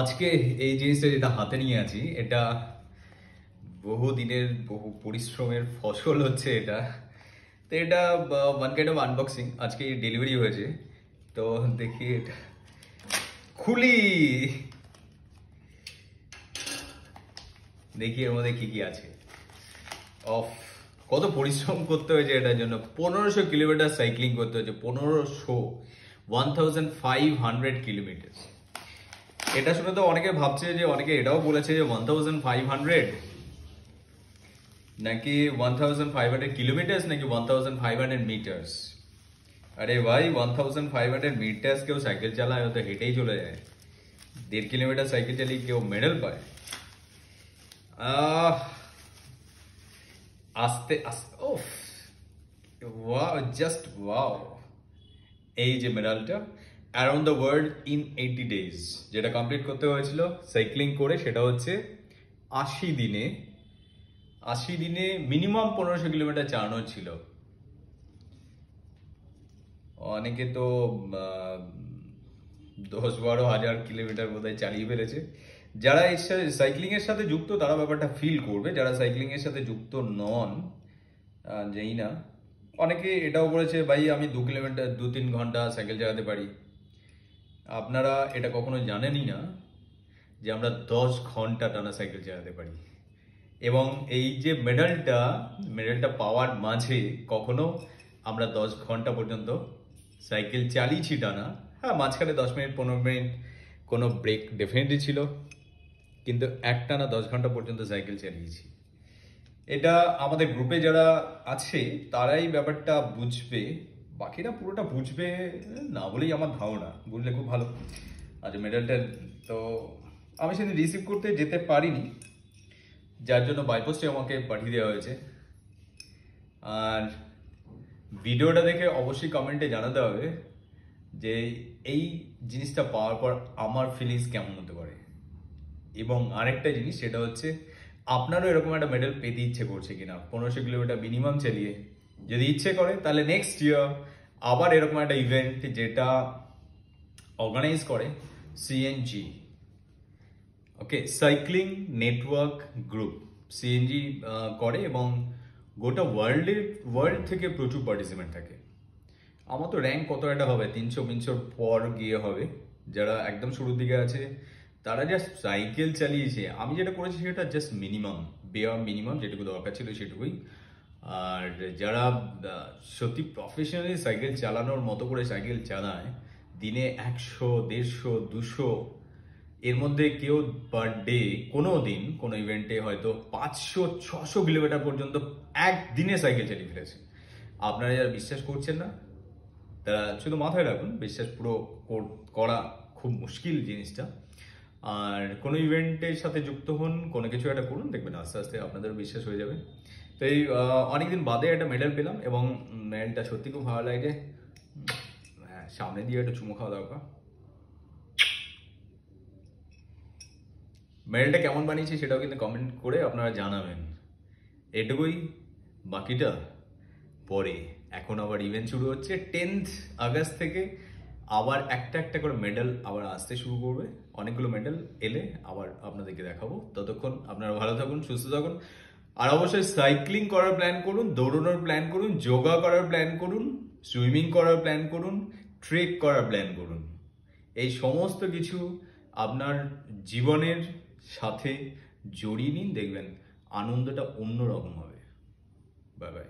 আজকে এই জিনিসটা যেটা হাতে নিয়ে আছি এটা বহু দিনের বহু পরিশ্রমের ফসল হচ্ছে এটা। তো এটা ওয়ান কাইন্ড অফ আনবক্সিং। আজকে ডেলিভারি হয়েছে, তো দেখি এটা খুলি, দেখি এর মধ্যে কি কি আছে। অফ, কত পরিশ্রম করতে হয়েছে এটার জন্য। 1500 কিলোমিটার সাইক্লিং করতে হয়েছে। 1500 এটা শুনে তো অনেকে ভাবছে, যে অনেকে এটাও বলেছে যে 1500 নাকি 1500 নাকি 1500 মিটার্স। আরে ভাই, 1500 মিটার্স কেউ সাইকেল চালায়, ও তো হেঁটেই চলে যায়। 1.5 কিলোমিটার সাইকেল চালিয়ে কেউ মেডেল পায়? আহ আস্তে আস্তে, ওফ, ওয়াও, জাস্ট ওয়াও। এই যে মেডালটা, around the world in 80 days, যেটা কমপ্লিট করতে হয়েছিল সাইক্লিং করে, সেটা হচ্ছে 80 দিনে। 80 দিনে মিনিমাম 1500 কিলোমিটার চালানো ছিল। অনেকে তো 10-12 হাজার কিলোমিটার বোধহয় চালিয়ে ফেলেছে। যারা এর সাথে সাইক্লিং এর সাথে যুক্ত তারা ব্যাপারটা ফিল করবে, যারা সাইক্লিং এর সাথে যুক্ত নন, যেই না। অনেকে এটাও বলেছে, ভাই আমি 2 কিলোমিটার 2-3 ঘন্টা সাইকেল চালাতে পারি। আপনারা এটা কখনো জানেনই না যে আমরা 10 ঘন্টা টানা সাইকেল চালাতে পারি। এবং এই যে মেডেলটা পাওয়ার মাঝে কখনো আমরা 10 ঘন্টা পর্যন্ত সাইকেল চালিয়েছি টানা। হ্যাঁ, মাঝখানে 10 মিনিট 15 মিনিট কোনো ব্রেক ডেফিনেটলি ছিল, কিন্তু একটানা 10 ঘন্টা পর্যন্ত সাইকেল চালিয়েছি। এটা আমাদের গ্রুপে যারা আছে তারাই ব্যাপারটা বুঝবে, বাকিরা পুরোটা বুঝবে না বলেই আমার ধারণা। বুঝলে খুব ভালো। আচ্ছা, মেডেলটা তো আমি সেদিন রিসিভ করতে যেতে পারিনি, যার জন্য বাইপোস্টে আমাকে পাঠিয়ে দেওয়া হয়েছে। আর ভিডিওটা দেখে অবশ্যই কমেন্টে জানাতে হবে যে এই জিনিসটা পাওয়ার পর আমার ফিলিংস কেমন হতে পারে। এবং আরেকটা জিনিস, সেটা হচ্ছে আপনারও এরকম একটা মেডেল পেতে ইচ্ছে করছে কিনা 1500 কিলোমিটার মিনিমাম চালিয়ে। যদি ইচ্ছে করে তাহলে নেক্সট ইয়ার আবার এরকম একটা ইভেন্ট, যেটা অর্গানাইজ করে সিএনজি, ওকে, সাইক্লিং নেটওয়ার্ক গ্রুপ, সিএনজি করে, এবং গোটা ওয়ার্ল্ড থেকে প্রচুর পার্টিসিপেন্ট থাকে। আমার তো র্যাঙ্ক কত একটা হবে, 300 পর গিয়ে হবে। যারা একদম শুরুর দিকে আছে তারা জাস্ট সাইকেল চালিয়েছে। আমি যেটা করেছি সেটা জাস্ট মিনিমাম যেটুকু দরকার ছিল সেটুকুই। আর যারা সত্যি প্রফেশনালি সাইকেল চালানোর মতো করে সাইকেল চালায়, দিনে 100, 150, 200, এর মধ্যে কেউ পার ডে কোনো দিন কোনো ইভেন্টে হয়তো 500-600 কিলোমিটার পর্যন্ত একদিনে সাইকেল চালিয়ে ফেলেছে। আপনারা যারা বিশ্বাস করছেন না তারা শুধু মাথায় রাখুন, বিশ্বাস পুরো করা খুব মুশকিল জিনিসটা। আর কোনো ইভেন্টের সাথে যুক্ত হন, কোনো কিছু একটা করুন, দেখবেন আস্তে আস্তে আপনাদেরও বিশ্বাস হয়ে যাবে। তো এই অনেকদিন বাদে একটা মেডেল পেলাম, এবং মেডেলটা সত্যি খুব ভালো লাগে। হ্যাঁ, সামনে দিয়ে একটা চুমু খাওয়া দরকার। মেডেলটা কেমন বানিয়েছি সেটাও কিন্তু কমেন্ট করে আপনারা জানাবেন। এটুকুই, বাকিটা পরে। এখন আবার ইভেন্ট শুরু হচ্ছে 10th আগস্ট থেকে। আবার একটা একটা করে মেডেল আবার আসতে শুরু করবে। অনেকগুলো মেডেল এলে আবার আপনাদেরকে দেখাবো। ততক্ষণ আপনারা ভালো থাকুন, সুস্থ থাকুন। আর অবশ্যই সাইক্লিং করার প্ল্যান করুন, দৌড়ানোর প্ল্যান করুন, যোগা করার প্ল্যান করুন, সুইমিং করার প্ল্যান করুন, ট্রেক করার প্ল্যান করুন। এই সমস্ত কিছু আপনার জীবনের সাথে জড়িয়ে নিন, দেখবেন আনন্দটা অন্যরকম হবে। Bye bye.